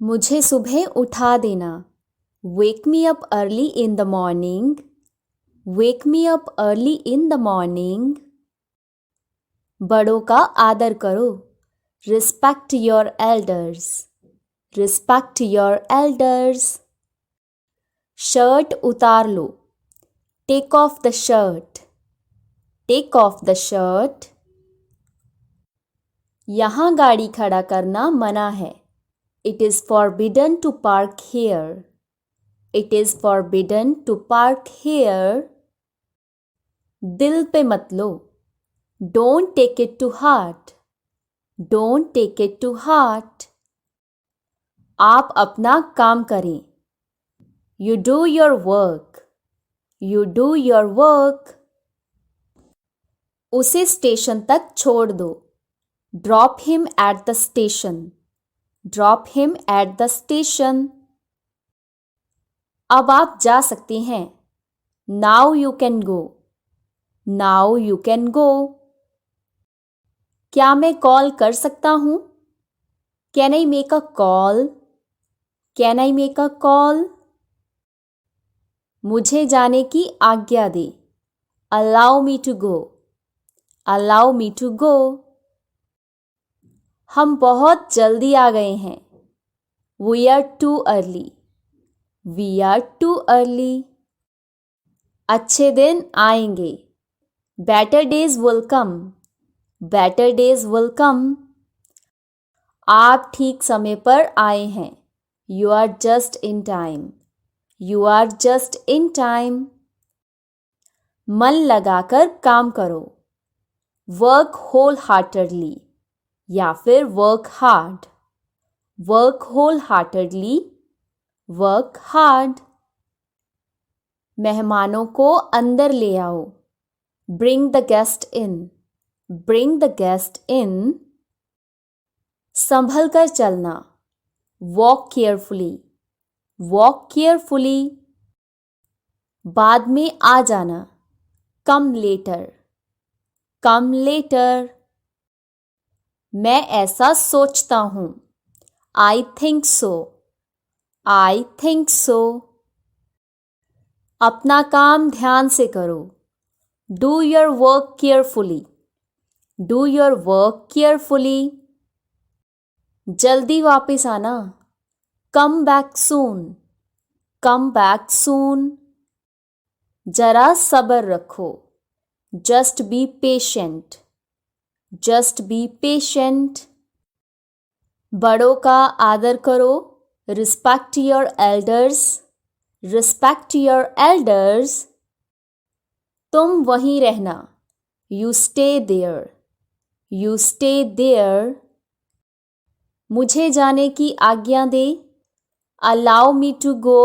मुझे सुबह उठा देना। Wake me up early in the morning. Wake me up early in the morning. बड़ों का आदर करो। Respect your elders. Respect your elders. Shirt उतार लो। Take off the shirt. Take off the shirt. यहाँ गाड़ी खड़ा करना मना है। It is forbidden to park here. It is forbidden to park here. दिल पे मत लो। Don't take it to heart. Don't take it to heart. आप अपना काम करें। You do your work. You do your work. उसे स्टेशन तक छोड़ दो। Drop him at the station. Drop him at the station. अब आप जा सकते हैं। Now you can go. Now you can go. क्या मैं कॉल कर सकता हूँ? Can I make a call? Can I make a call? मुझे जाने की आज्ञा दे। Allow me to go. Allow me to go. हम बहुत जल्दी आ गए हैं। We are too early. We are too early. अच्छे दिन आएंगे। Better days will come. Better days will come. आप ठीक समय पर आए हैं। You are just in time. You are just in time. मन लगाकर काम करो। Work wholeheartedly या फिर work hard. Work wholeheartedly. Work hard. मेहमानों को अंदर ले आओ। Bring the guest in. Bring the guest in. संभल कर चलना। Walk carefully. Walk carefully. बाद में आ जाना। Come later. Come later. मैं ऐसा सोचता हूँ। I think so. I think so. अपना काम ध्यान से करो। Do your work carefully. Do your work carefully. जल्दी वापस आना। Come back soon. Come back soon. जरा सब्र रखो। Just be patient. Just be patient. बड़ों का आदर करो। Respect your elders. Respect your elders. तुम वहीं रहना। You stay there. You stay there. मुझे जाने की आज्ञा दे। Allow me to go.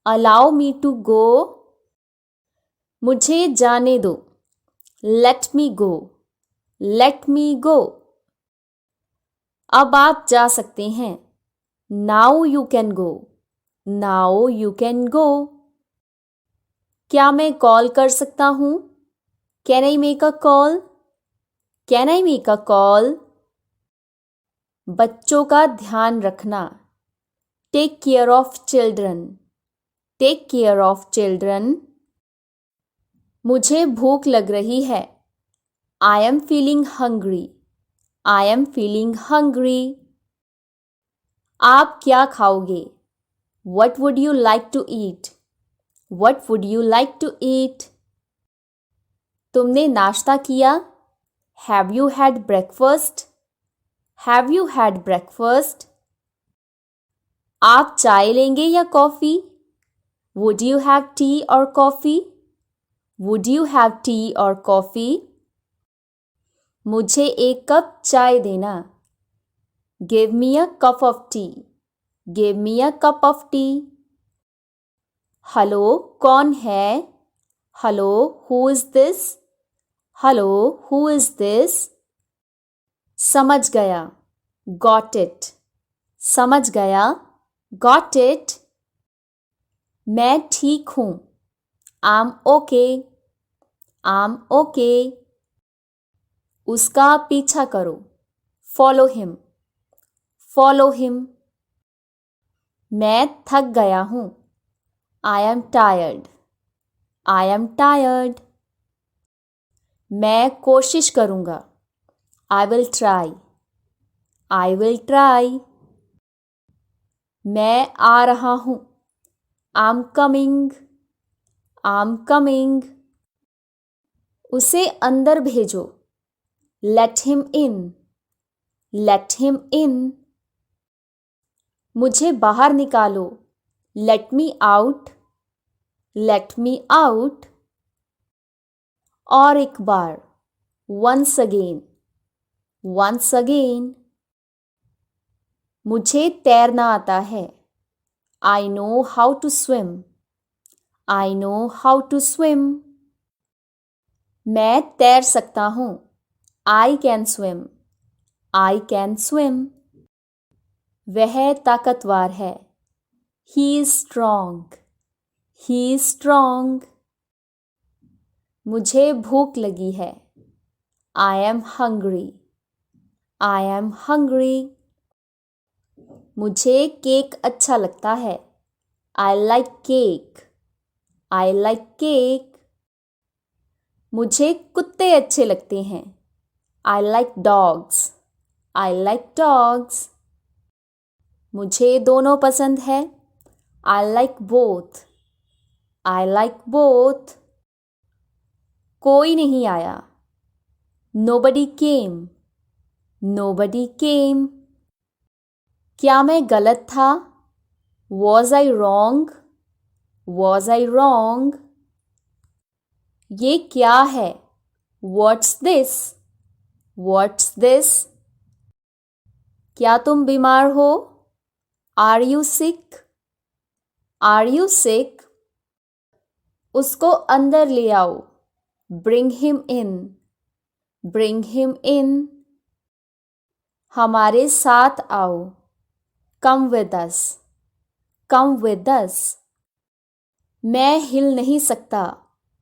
Allow me to go. मुझे जाने दो। Let me go. Let me go. अब आप जा सकते हैं। Now you can go. Now you can go. क्या मैं कॉल कर सकता हूँ? Can I make a call? Can I make a call? बच्चों का ध्यान रखना। Take care of children. Take care of children. मुझे भूख लग रही है। I am feeling hungry. I am feeling hungry. आप क्या खाओगे? What would you like to eat? What would you like to eat? तुमने नाश्ता किया? Have you had breakfast? Have you had breakfast? आप चाय लेंगे या coffee? Would you have tea or coffee? Would you have tea or coffee? मुझे एक cup चाय देना। Give me a cup of tea. Give me a cup of tea. Hello, कौन है? Hello, who is this? Hello, who is this? समझ गया। Got it. समझ गया। Got it. मैं ठीक हूँ। I'm okay. I'm okay. उसका पीछा करो। Follow him. Follow him. मैं थक गया हूँ. I am tired. I am tired. मैं कोशिश करूँगा. I will try. I will try. मैं आ रहा हूँ. I'm coming. I'm coming. उसे अंदर भेजो. Let him in. Let him in. मुझे बाहर निकालो. Let me out. Let me out. और एक बार. Once again. Once again. मुझे तैरना आता है. I know how to swim. I know how to swim. मैं तैर सकता हूँ. I can swim. I can swim. वह ताकतवर है. He is strong. He is strong. मुझे भूख लगी है. I am hungry. I am hungry. मुझे केक अच्छा लगता है. I like cake. I like cake. मुझे कुत्ते अच्छे लगते हैं. I like dogs. I like dogs. मुझे दोनों पसंद है. I like both. I like both. कोई नहीं आया. Nobody came. Nobody came. क्या मैं गलत था? Was I wrong? Was I wrong? ये क्या है? What's this? What's this? क्या तुम बीमार हो? Are you sick? Are you sick? उसको अंदर ले आओ. Bring him in. Bring him in. हमारे साथ आओ. Come with us. Come with us. मैं हिल नहीं सकता.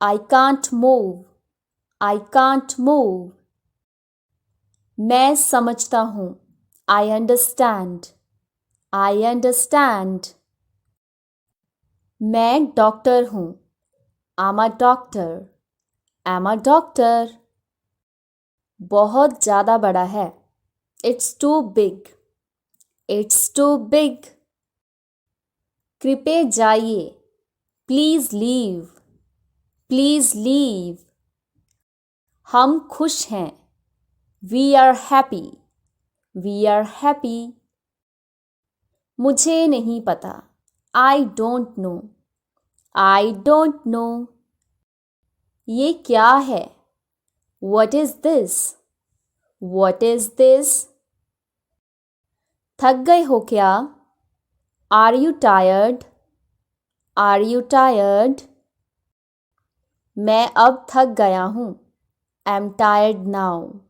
I can't move. I can't move. मैं समझता हूँ. I understand. I understand. मैं डॉक्टर हूँ. I'm a doctor. I'm a doctor. बहुत ज़्यादा बड़ा है. It's too big. It's too big. कृपया जाइए. Please leave. Please leave. हम खुश हैं. We are happy. We are happy. मुझे नहीं पता. I don't know. I don't know. ये क्या है? What is this? What is this? थक गए हो क्या? Are you tired? Are you tired? मैं अब थक गया हूँ. I'm tired now.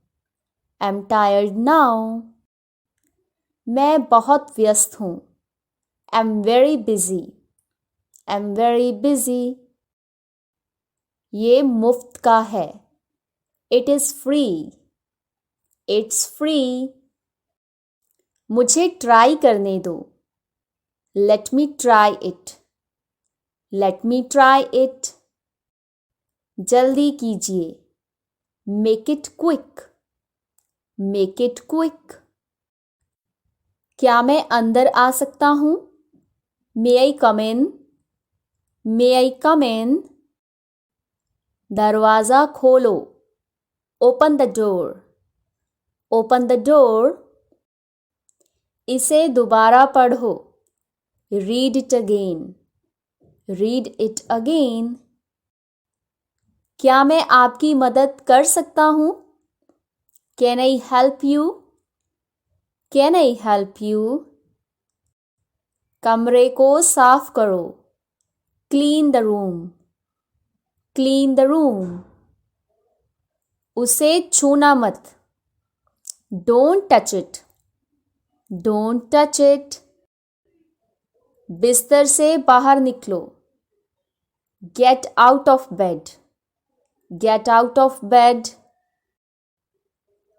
I'm tired now. मैं बहुत व्यस्त हूँ. I'm very busy. I'm very busy. ये मुफ्त का है. It is free. It's free. मुझे ट्राई करने दो. Let me try it. Let me try it. जल्दी कीजिए. Make it quick. Make it quick. क्या मैं अंदर आ सकता हूँ? May I come in? May I come in? दरवाज़ा खोलो. Open the door. Open the door. इसे दोबारा पढ़ो. Read it again. Read it again. क्या मैं आपकी मदद कर सकता हूँ? Can I help you? Can I help you? कमरे को साफ करो. Clean the room. Clean the room. उसे छूना मत. Don't touch it. Don't touch it. बिस्तर से बाहर निकलो. Get out of bed. Get out of bed.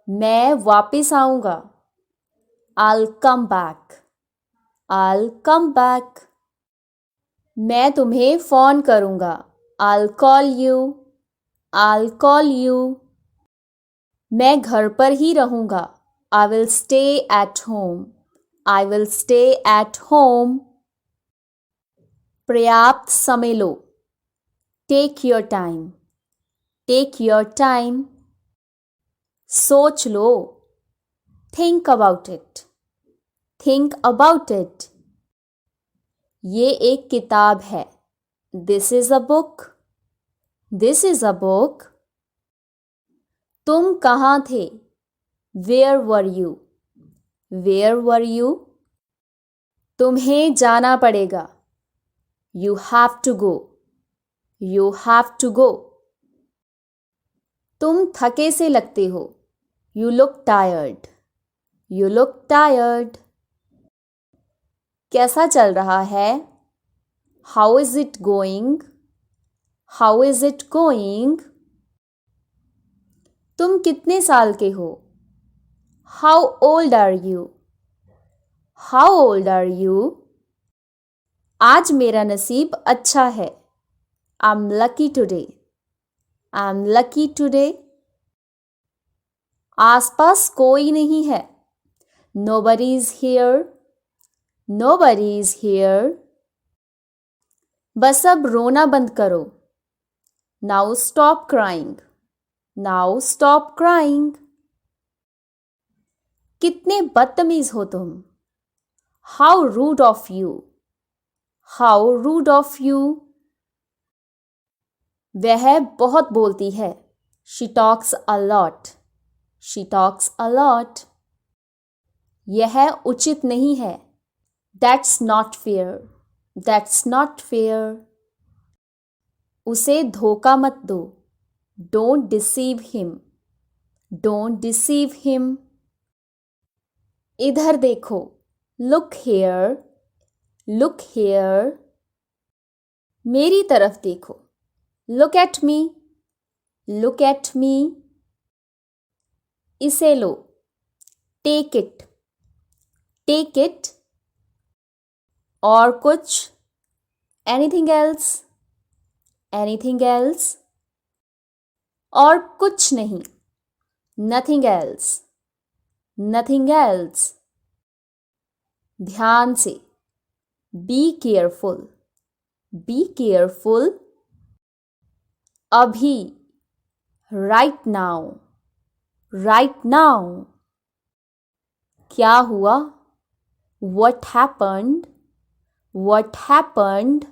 मैं वापस आऊँगा. I'll come back. I'll come back. मैं तुम्हें फ़ोन करूँगा. I'll call you. I'll call you. मैं घर पर ही रहूँगा. I will stay at home. I will stay at home. पर्याप्त समय लो. Take your time. Take your time. सोच लो. Think about it. Think about it. ये एक किताब है. This is a book. This is a book. तुम कहाँ थे? Where were you? Where were you? तुम्हें जाना पड़ेगा. You have to go. You have to go. तुम थके से लगते हो. You look tired. You look tired. कैसा चल रहा है? How is it going? How is it going? तुम कितने साल के हो? How old are you? How old are you? आज मेरा नसीब अच्छा है. I'm lucky today. I'm lucky today. आसपास कोई नहीं है. Nobody is here. Nobody is here. बस अब रोना बंद करो. Now stop crying. Now stop crying. कितने बदतमीज हो तुम. How rude of you. How rude of you. वह बहुत बोलती है. She talks a lot. She talks a lot. यह उचित नहीं है. That's not fair. That's not fair. उसे धोखा मत दो. Don't deceive him. Don't deceive him. इधर देखो. Look here. Look here. मेरी तरफ देखो. Look at me. Look at me. इसे लो. Take it. Take it. और कुछ? Anything else? Anything else? और कुछ नहीं. Nothing else. Nothing else. ध्यान से. Be careful. Be careful. अभी. Right now. Right now. क्या हुआ? What happened? What happened?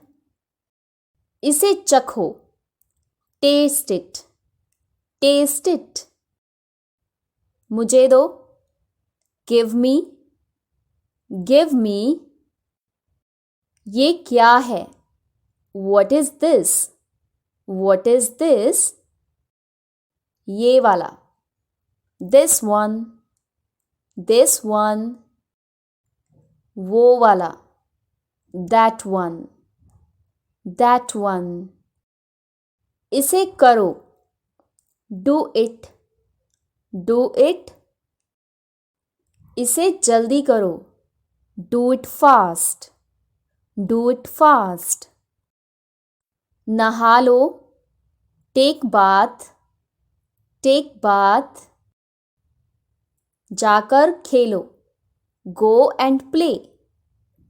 इसे चखो. Taste it. Taste it. मुझे दो. Give me. Give me. ये क्या है? What is this? What is this? ये वाला. This one. This one. वो वाला. That one. That one. इसे करो. Do it. Do it. इसे जल्दी करो. Do it fast. Do it fast. नहा लो. Take bath. Take bath. जाकर खेलो. Go and play.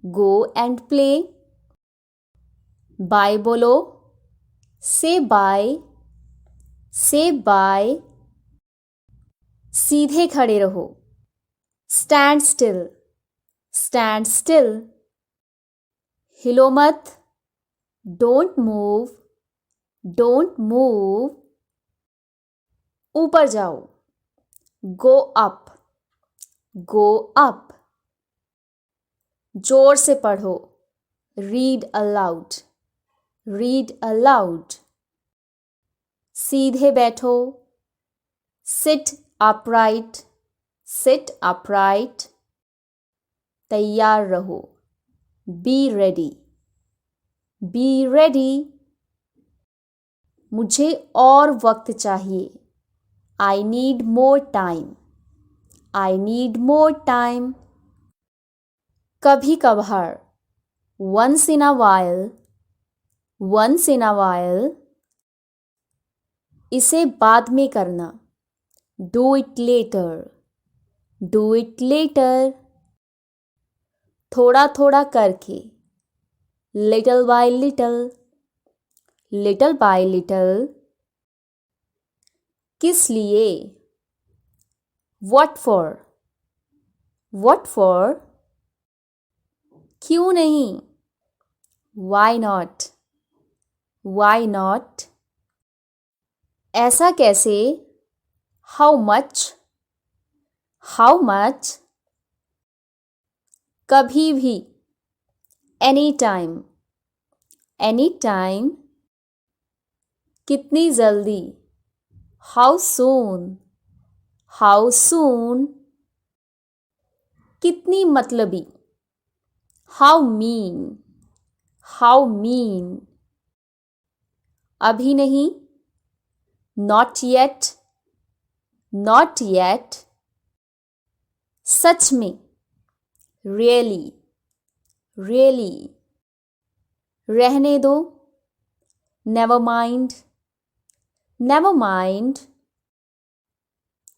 Go and play. Bye बोलो. Say bye. Say bye. सीधे खड़े रहो. Stand still. Stand still. हिलो मत. Don't move. Don't move. ऊपर जाओ. Go up. Go up. जोर से पढ़ो. Read aloud. Read aloud. सीधे बैठो. Sit upright. Sit upright. तैयार रहो. Be ready. Be ready. मुझे और वक्त चाहिए. I need more time. I need more time. कभी कभार, once in a while, once in a while. इसे बाद में करना, do it later, do it later. थोड़ा थोड़ा करके, little by little, little by little. किस लिए, what for, what for. क्यों नहीं, why not, why not. ऐसा कैसे, how much, how much. कभी भी, anytime, anytime. कितनी जल्दी, how soon, how soon. कितनी मतलबी, how mean, how mean. अभी नहीं, not yet, not yet. सच में, really, really. रहने दो, never mind, never mind.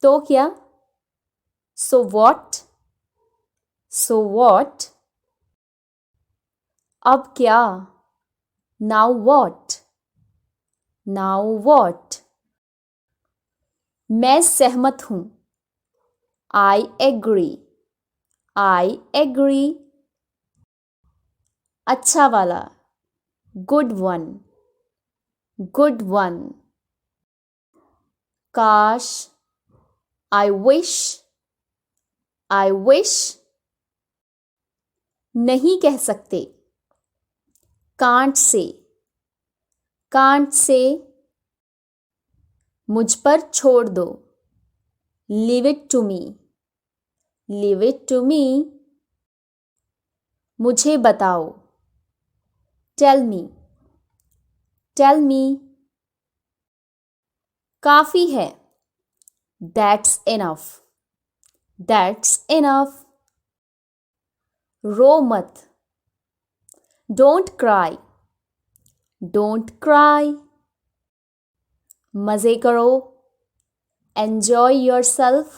तो क्या, so what, so what. अब क्या, now what, now what. मैं सहमत हूँ, I agree, I agree. अच्छा वाला, good one, good one. काश, I wish, I wish. नहीं कह सकते, can't say, can't say. मुझ पर छोड़ दो, leave it to me, leave it to me. मुझे बताओ, tell me, tell me. काफी है, that's enough, that's enough. रो मत, don't cry, don't cry. मज़े करो, enjoy yourself,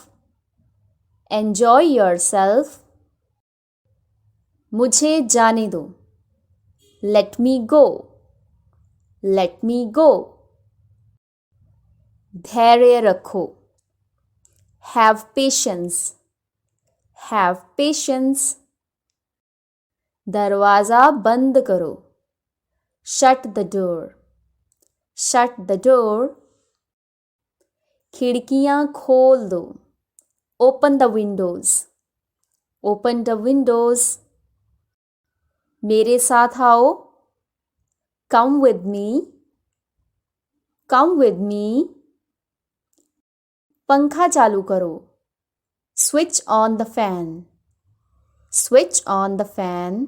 enjoy yourself. मुझे जाने दो, let me go, let me go. धैर्य रखो, have patience, have patience. दरवाज़ा बंद करो, shut the door, shut the door. खिड़कियाँ खोल दो, open the windows, open the windows. मेरे साथ आओ, come with me, come with me. पंखा चालू करो, switch on the fan, switch on the fan.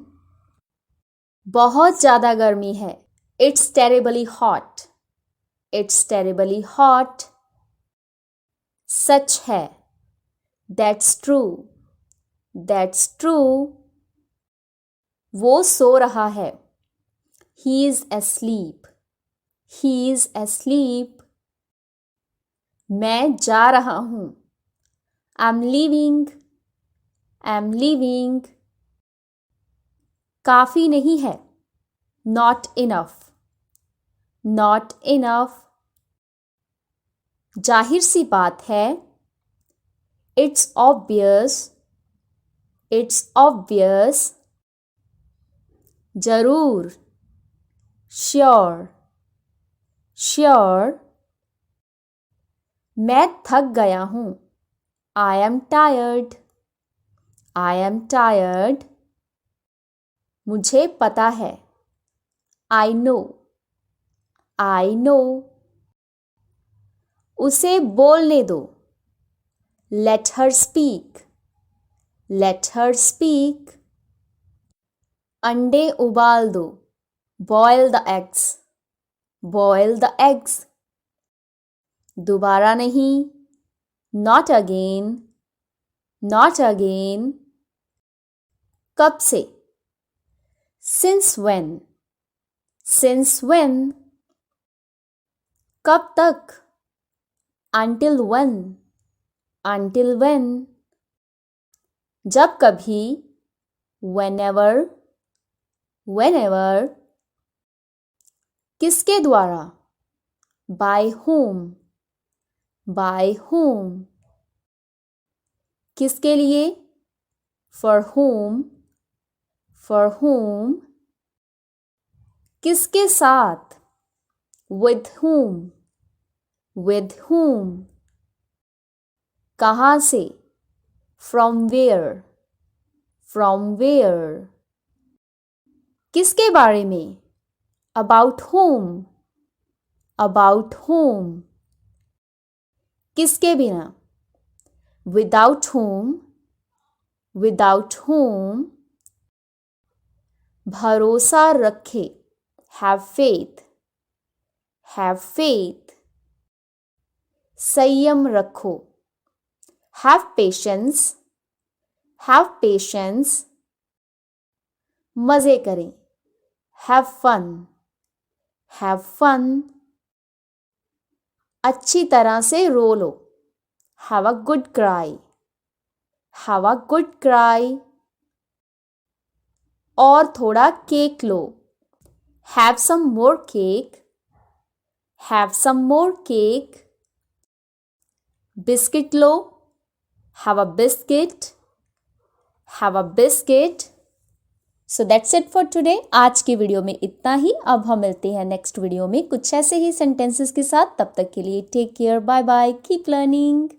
बहुत ज़्यादा गर्मी है, it's terribly hot, it's terribly hot. सच है, that's true, that's true. वो सो रहा है, he is asleep, he is asleep. मैं जा रहा हूँ, I'm leaving, I'm leaving. काफ़ी नहीं है, not enough, not enough. जाहिर सी बात है, it's obvious, it's obvious. जरूर, sure, sure. मैं थक गया हूँ, I am tired, I am tired. मुझे पता है, I know, I know. उसे बोलने दो, let her speak, let her speak. अंडे उबाल दो, boil the eggs, boil the eggs. दोबारा नहीं, not again, not again. कब से? Since when? Since when? कब तक? Until when? Until when? जब कभी? Whenever? Whenever? किसके द्वारा? By whom? By whom? किसके लिए? For whom? For whom? किसके साथ? With whom? With whom? कहाँ से? From where? From where? किसके बारे में? About whom? About whom? किसके बिना? Without whom? Without whom? भरोसा रखे. Have faith. Have faith. संयम रखो. Have patience. Have patience. मजे करें. Have fun. Have fun. अच्छी तरह से रो लो. Have a good cry. Have a good cry. और थोड़ा cake low. Have some more cake. Have some more cake. Biscuit low. Have a biscuit. Have a biscuit. So that's it for today. आज की video में इतना ही. अब हम मिलते हैं नेक्स्ट वीडियो में कुछ ऐसे ही सेंटेंसेस के साथ. तब तक के लिए take care. Bye bye. Keep learning.